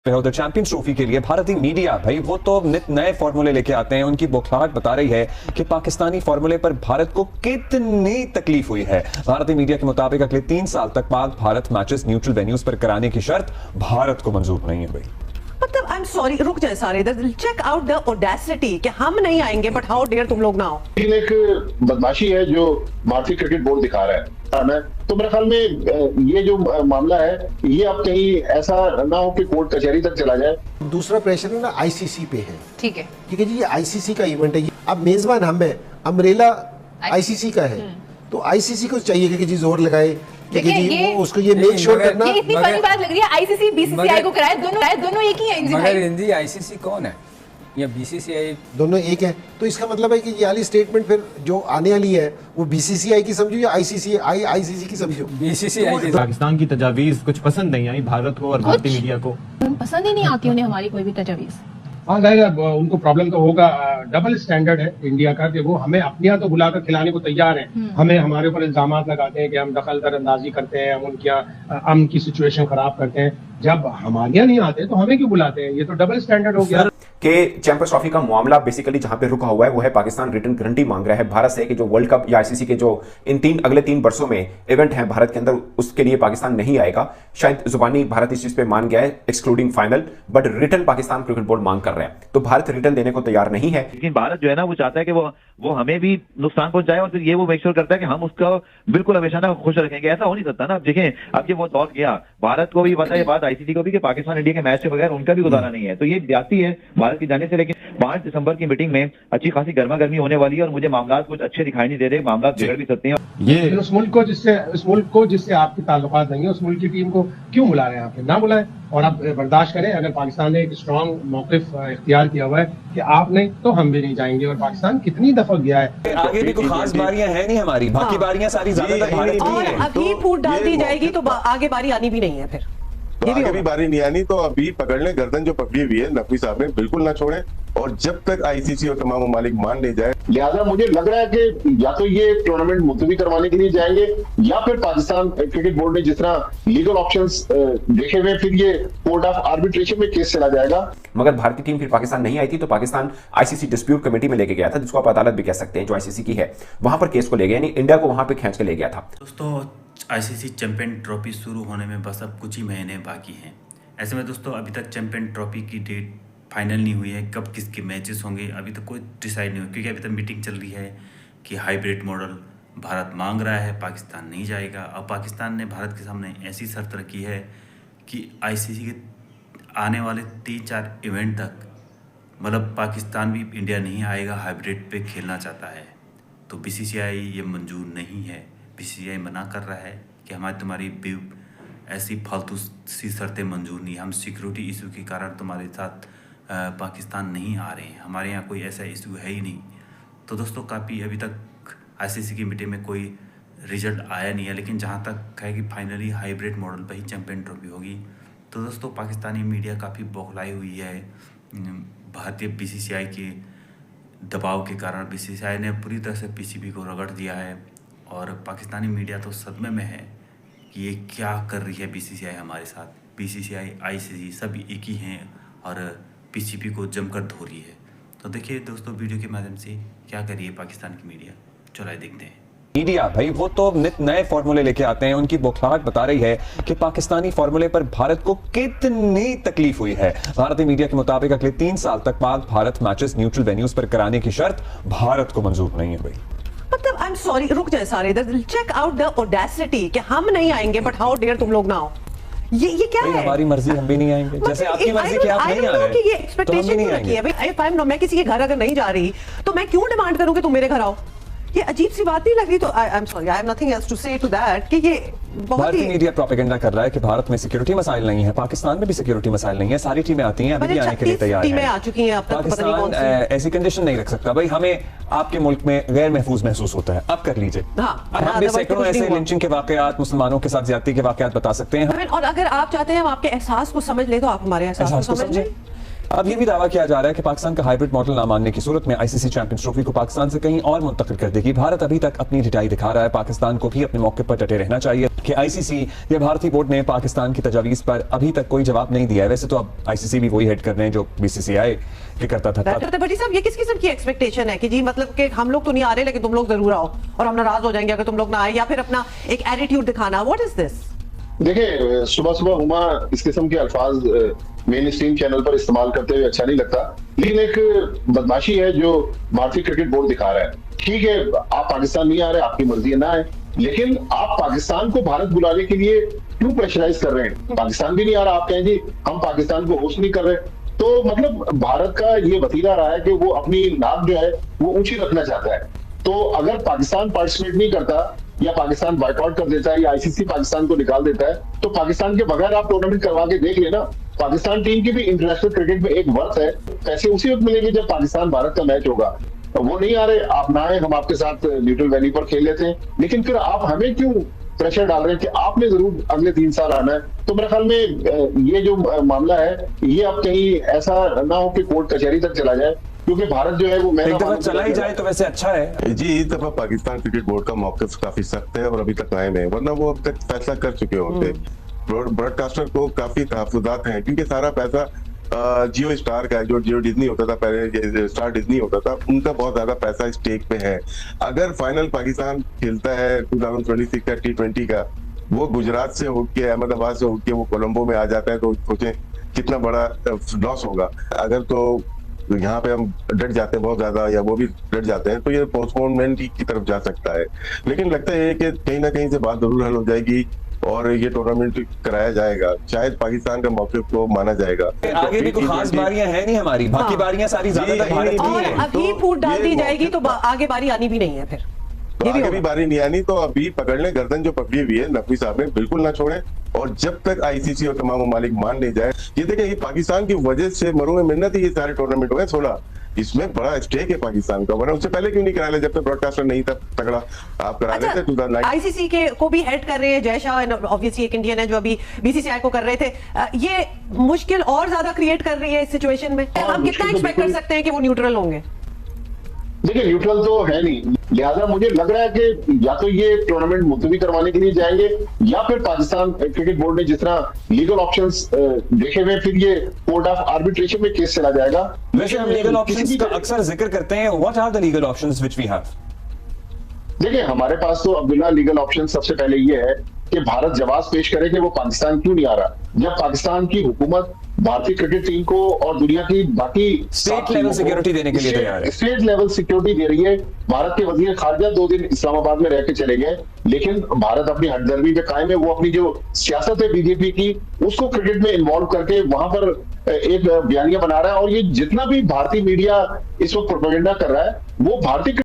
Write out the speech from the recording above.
The champions trophy के लिए भारतीय मीडिया भाई वो तो नित नए फॉर्मूले लेके आते हैं। उनकी बौखलाहट बता रही है कि पाकिस्तानी फॉर्मूले पर भारत को कितनी तकलीफ हुई है। भारतीय मीडिया के मुताबिक अगले 3 साल तक Pak Bharat matches neutral venues पर कराने की शर्त भारत को मंजूर नहीं है भाई। मतलब आई एम सॉरी, रुक जाए सारे, चेक आउट द ऑडेसिटी कि हम नहीं आएंगे बट हाउ डेयर तुम लोग ना आओ। एक बदमाशी है जो भारतीय क्रिकेट बोर्ड दिखा रहा है। तो मेरे ख्याल में ये जो मामला है ये अब कहीं ऐसा ना हो कि कोर्ट कचहरी तक चला जाए। दूसरा प्रेशर है ना आईसीसी पे है। ठीक है जी, ये आईसीसी का इवेंट है। अब मेजबान हम है, अम्ब्रेला आईसीसी का है, तो आईसीसी को चाहिए कि जी जोर लगाए कि जी वो उसको ये मेक श्योर करना। ये इतनी फनी बात लग रही है, आईसीसी बीसीसीआई को कराए, दोनों एक ही है। मगर हिंदी आईसीसी कौन है या बीसीसीआई? दोनों एक है। तो इसका मतलब है कि ये वाली स्टेटमेंट फिर जो आने वाली है वो बीसीसीआई की समझो या आईसीसी की समझो? बीसीसीआई की। पाकिस्तान की तजावीज कुछ पसंद नहीं आई भारत को और भारतीय मीडिया को। पसंद ही नहीं आती उन्हें हमारी कोई भी तजावीज। हाँ जाहिर उनको प्रॉब्लम तो होगा। डबल स्टैंडर्ड है इंडिया का कि वो हमें अपने यहाँ तो बुलाकर खिलाने को तैयार हैं, हमें हमारे ऊपर इल्जाम लगाते हैं कि हम दखल अंदाजी करते हैं, हम उनके यहाँ अमन की सिचुएशन खराब करते हैं। जब हमारे यहाँ नहीं आते तो हमें क्यों बुलाते हैं? ये तो डबल स्टैंडर्ड हो गया। कि चैंपियंस ट्रॉफी का मामला बेसिकली जहां पे रुका हुआ है वो है पाकिस्तान रिटर्न गारंटी मांग रहा है भारत से कि जो वर्ल्ड कप या आईसीसी के जो अगले 3 वर्षों में इवेंट है भारत के अंदर उसके लिए पाकिस्तान नहीं आएगा। शायद जुबानी भारत इस चीज पे मान गया है excluding final, but return Pakistan cricket board मांग कर रहा है। तो भारत रिटर्न देने को तैयार नहीं है। लेकिन भारत जो है ना वो चाहता है कि वो हमें भी नुकसान पहुंचाए और फिर ये वो मेक श्योर करता है कि हम उसका बिल्कुल हमेशा ना खुश रखेंगे। ऐसा हो नहीं सकता ना। अब देखें अब ये वो दौर गया, भारत को भी पता है बात, आईसीसी को भी, कि पाकिस्तान इंडिया के मैच के बगैर उनका भी गुजारा नहीं है। तो ये जाती है भारत की जाने से। लेकिन 5 दिसंबर की मीटिंग में अच्छी खासी गर्मा गर्मी होने वाली है और मुझे मामला कुछ अच्छे दिखाई नहीं दे रहे, मामला बिगड़ भी सकते हैं। ये उस मुल्क को जिससे आपके ताल्लुकात नहीं है उस मुल्क की टीम को क्यों बुला रहे हैं? आप ना बुलाएं और आप बर्दाश्त करें। अगर पाकिस्तान ने एक स्ट्रॉन्ग मौक़िफ़ इख्तियार किया हुआ है कि आप नहीं तो हम भी नहीं जाएंगे। और पाकिस्तान कितनी दफा गया है। आगे भी कोई खास बारियां हैं नहीं हमारी, बाकी बारियां सारी ज्यादातर भारत की और हैं। अभी फूट डाल दी जाएगी तो आगे बारी आनी भी नहीं है। फिर तो आगे भी बारी नहीं आनी, तो अभी पकड़ ले गर्दन जो पकड़ी हुई है नकवी साहब ने, बिल्कुल ना छोड़े। और जब तक आईसीसी और तमाम ममालिक मान ले जाए, लिहाजा मुझे लग रहा है कि या तो ये टूर्नामेंट मुलतवी करवाने के लिए जाएंगे या फिर पाकिस्तान क्रिकेट बोर्ड ने जिस तरह लीगल ऑप्शंस देखे हुए फिर ये कोर्ट ऑफ आर्बिट्रेशन में केस चला जाएगा। मगर भारतीय टीम फिर पाकिस्तान नहीं आई थी तो पाकिस्तान आईसीसी डिस्प्यूट कमेटी में लेके गया था, जिसको आप अदालत भी कह सकते हैं, जो आईसीसी की है। वहां पर केस को ले गया, यानी इंडिया को वहां पर खींच के ले गया था। दोस्तों आईसीसी चैंपियन ट्रॉफी शुरू होने में बस अब कुछ ही महीने बाकी हैं। ऐसे में दोस्तों अभी तक चैंपियन ट्रॉफी की डेट फाइनल नहीं हुई है, कब किसके मैचेस होंगे अभी तक कोई डिसाइड नहीं हुआ, क्योंकि अभी तक मीटिंग चल रही है कि हाइब्रिड मॉडल भारत मांग रहा है, पाकिस्तान नहीं जाएगा। अब पाकिस्तान ने भारत के सामने ऐसी शर्त रखी है कि आईसीसी के आने वाले 3-4 इवेंट तक मतलब पाकिस्तान भी इंडिया नहीं आएगा, हाइब्रिड पे खेलना चाहता है। तो बीसीसीआई ये मंजूर नहीं है। बीसीसीआई मना कर रहा है कि तुम्हारी ऐसी फालतू सी शर्तें मंजूर नहीं, हम सिक्योरिटी इशू के कारण तुम्हारे साथ पाकिस्तान नहीं आ रहे हैं, हमारे यहाँ कोई ऐसा इशू है ही नहीं। तो दोस्तों काफ़ी अभी तक आईसीसी की मीटिंग में कोई रिजल्ट आया नहीं है, लेकिन जहाँ तक है कि फाइनली हाइब्रिड मॉडल पर ही चैंपियन ट्रॉफी होगी। तो दोस्तों पाकिस्तानी मीडिया काफ़ी बौखलाई हुई है भारतीय बीसीसीआई के दबाव के कारण। बीसीसीआई ने पूरी तरह से पीसीबी को रगड़ दिया है और पाकिस्तानी मीडिया तो सदमे में है कि ये क्या कर रही है बीसीसीआई हमारे साथ। बीसीसीआई आईसीसी सब एक ही हैं और पीसीबी को जमकर धो रही है। तो देखिए दोस्तों वीडियो के माध्यम से क्या करिए पाकिस्तान की मीडिया, चलो देखते हैं। मीडिया भाई वो तो नित नए फॉर्मूले लेके आते हैं। उनकी बौखलाहट बता रही है कि पाकिस्तानी फॉर्मूले पर भारत को कितनी तकलीफ हुई है। भारतीय मीडिया के मुताबिक अगले 3 साल तक Pak Bharat matches neutral venues पर कराने की शर्त भारत को मंजूर नहीं है भाई। मतलब आई एम सॉरी, रुक जाए सारे, चेक आउट द ऑडेसिटी कि हम नहीं आएंगे बट हाउ डेयर तुम लोग ना आओ। ये क्या है? हमारी मर्जी, हम भी नहीं आएंगे। जैसे आपकी मर्जी कि आप नहीं आ रहे कि ये एक्सपेक्टेशन क्यों रखी है भाई? मैं किसी के घर अगर नहीं जा रही तो मैं क्यों डिमांड करूं कि तुम मेरे घर आओ? ये अजीब सी बात नहीं लग रही? तो I am sorry, I have nothing else to say to that कि ये भारतीय मीडिया प्रोपेगेंडा कर रहा है कि भारत में सिक्योरिटी मसाइल नहीं है, पाकिस्तान में भी सिक्योरिटी मसाइल नहीं है। सारी टीमें आती हैं, अभी भी आने के लिए तैयार हैं। आ चुकी हैं अब तक, पता नहीं कौन सी। ऐसी कंडीशन नहीं रख सकता भाई, हमें आपके मुल्क में गैर महफूज महसूस होता है। अब कर लीजिए। हम भी सैकड़ों ऐसे लिंचिंग के वाकयात, मुसलमानों के साथ ज्यादती के वाकयात बता सकते हैं। और अगर आप चाहते हैं हम आपके एहसास को समझ ले तो आप हमारे एहसास को समझ लें। अब ये भी दावा किया जा रहा है कि पाकिस्तान का हाइब्रिड मॉडल ना मानने की सूरत में आईसीसी चैंपियंस ट्रॉफी को पाकिस्तान से कहीं और मुंतकिल कर देगी। भारत अभी तक अपनी ढिठाई दिखा रहा है, पाकिस्तान को भी अपने मौके पर डटे रहना चाहिए कि आईसीसी या भारतीय बोर्ड ने पाकिस्तान की तजावीज पर अभी तक कोई जवाब नहीं दिया है। वैसे तो अब आईसीसी भी वही हेड कर रहे हैं जो बीसीसीआई के करता था। भट्टी साहब, ये किस किस्म की एक्सपेक्टेशन है कि जी मतलब कि हम लोग तो नहीं आ रहे लेकिन तुम लोग जरूर आओ और हम नाराज हो जाएंगे अगर तुम लोग ना आए, या फिर अपना एक एटीट्यूड दिखाना? What is this? देखिए, सुबह सुबह हुमा इस किस्म के अल्फाज मेन स्ट्रीम चैनल पर इस्तेमाल करते हुए अच्छा नहीं लगता, लेकिन एक बदमाशी है जो भारतीय क्रिकेट बोर्ड दिखा रहा है। ठीक है, आप पाकिस्तान नहीं आ रहे, आपकी मर्जी है ना है, लेकिन आप पाकिस्तान को भारत बुलाने के लिए क्यों प्रेशराइज कर रहे हैं? पाकिस्तान भी नहीं आ रहा, आप कहें जी हम पाकिस्तान को होस्ट नहीं कर रहे। तो मतलब भारत का ये वतीरा रहा है कि वो अपनी नाक जो है वो ऊंची रखना चाहता है। तो अगर पाकिस्तान पार्टिसिपेट नहीं करता या पाकिस्तान बायकॉट कर देता है या आईसीसी पाकिस्तान को निकाल देता है, तो पाकिस्तान के बगैर आप टूर्नामेंट करवा के देख लेना। पाकिस्तान टीम की भी इंटरनेशनल क्रिकेट में एक वर्थ है, पैसे उसी वक्त मिलेंगे जब पाकिस्तान भारत का मैच होगा। वो नहीं आ रहे, आप ना आए, हम आपके साथ न्यूट्रल वैली पर खेल लेते हैं, लेकिन फिर आप हमें क्यों प्रेशर डाल रहे हैं कि आपने जरूर अगले 3 साल आना है? तो मेरे ख्याल में ये जो मामला है ये अब कहीं ऐसा ना हो कि कोर्ट कचहरी तक चला जाए, क्योंकि भारत जो है वो एक दफा चला ही जाए तो वैसे अच्छा है जी। इस दफा पाकिस्तान क्रिकेट बोर्ड का मौक़िफ़ काफी सख्त है और अभी तक कायम है, वरना वो अब तक फैसला कर चुके होते। ब्रॉडकास्टर को काफी तहफ्फुज़ात हैं क्योंकि सारा पैसा जियो स्टार का है, जो जियो डिज्नी होता था पहले, स्टार डिज्नी होता था, उनका बहुत ज्यादा पैसा स्टेक पे है। अगर फाइनल पाकिस्तान खेलता है 2026 का T20 का, वो गुजरात से उठ के, अहमदाबाद से उठ के वो कोलंबो में आ जाता है, तो सोचें कितना बड़ा लॉस होगा। अगर तो यहाँ पे हम डट जाते हैं बहुत ज्यादा या वो भी डट जाते हैं तो ये पोस्टपोनमेंट की तरफ जा सकता है। लेकिन लगता है कि कहीं ना कहीं से बात जरूर हल हो जाएगी और ये टूर्नामेंट कराया जाएगा, शायद पाकिस्तान का मौके को माना जाएगा। आगे भी कोई खास बारियां हैं नहीं हमारी, बाकी बारियां सारी ज्यादातर भारत की और हैं। अभी फूट डाल दी जाएगी तो आगे बारी आनी भी नहीं है, फिर आगे भी बारी नहीं आनी। तो अभी पकड़ ले गर्दन जो पकड़ी हुई है नकवी साहब ने, बिल्कुल ना छोड़े, और जब तक आईसीसी और तमाम ममालिक मान नहीं जाए। ये देखें, ये पाकिस्तान की वजह से मरू में मिन्नत ही ये सारे टूर्नामेंट हो गए 16, इसमें बड़ा स्टेक है पाकिस्तान का, वरना उससे पहले क्यों नहीं करा ले जब तक ब्रॉडकास्टर नहीं था तगड़ा, आप करा लेते 2009। आईसीसी के को भी हेड कर रहे हैं जय शाह, ऑब्वियसली एक इंडियन है जो अभी बीसीसीआई को कर रहे थे। ये मुश्किल और ज्यादा क्रिएट कर रही है इस सिचुएशन में। हम कितना एक्सपेक्ट कर सकते हैं कि वो न्यूट्रल होंगे? देखिए, न्यूट्रल तो है नहीं, लिहाजा मुझे लग रहा है कि या तो ये टूर्नामेंट मुलतवी करवाने के लिए जाएंगे या फिर पाकिस्तान क्रिकेट बोर्ड ने जिस तरह लीगल ऑप्शंस देखे हुए, फिर ये कोर्ट ऑफ आर्बिट्रेशन में केस चला जाएगा। वैसे हम लीगल ऑप्शंस का अक्सर जिक्र करते हैं, what are the legal options which we have? देखिए, हमारे पास तो अब्दुल्ला लीगल ऑप्शन सबसे पहले ये है कि भारत जवाब पेश करे कि वो पाकिस्तान क्यों नहीं आ रहा। जब पाकिस्तान की हुकूमत भारतीय क्रिकेट टीम को और दुनिया की बाकी स्टेट लेवल सिक्योरिटी देने के लिए तैयार है, स्टेट लेवल सिक्योरिटी दे रही है। भारत के वजीर खारजा 2 दिन इस्लामाबाद में रह के चले गए, लेकिन भारत अपनी हटदर्मी पे कायम है। वो अपनी जो सियासत है बीजेपी की, उसको क्रिकेट में इन्वॉल्व करके वहां पर एक बयानिया बना रहा है। और ये जितना भी भारतीय मीडिया इस वक्त प्रोपेगेंडा कर रहा है, वो भारतीय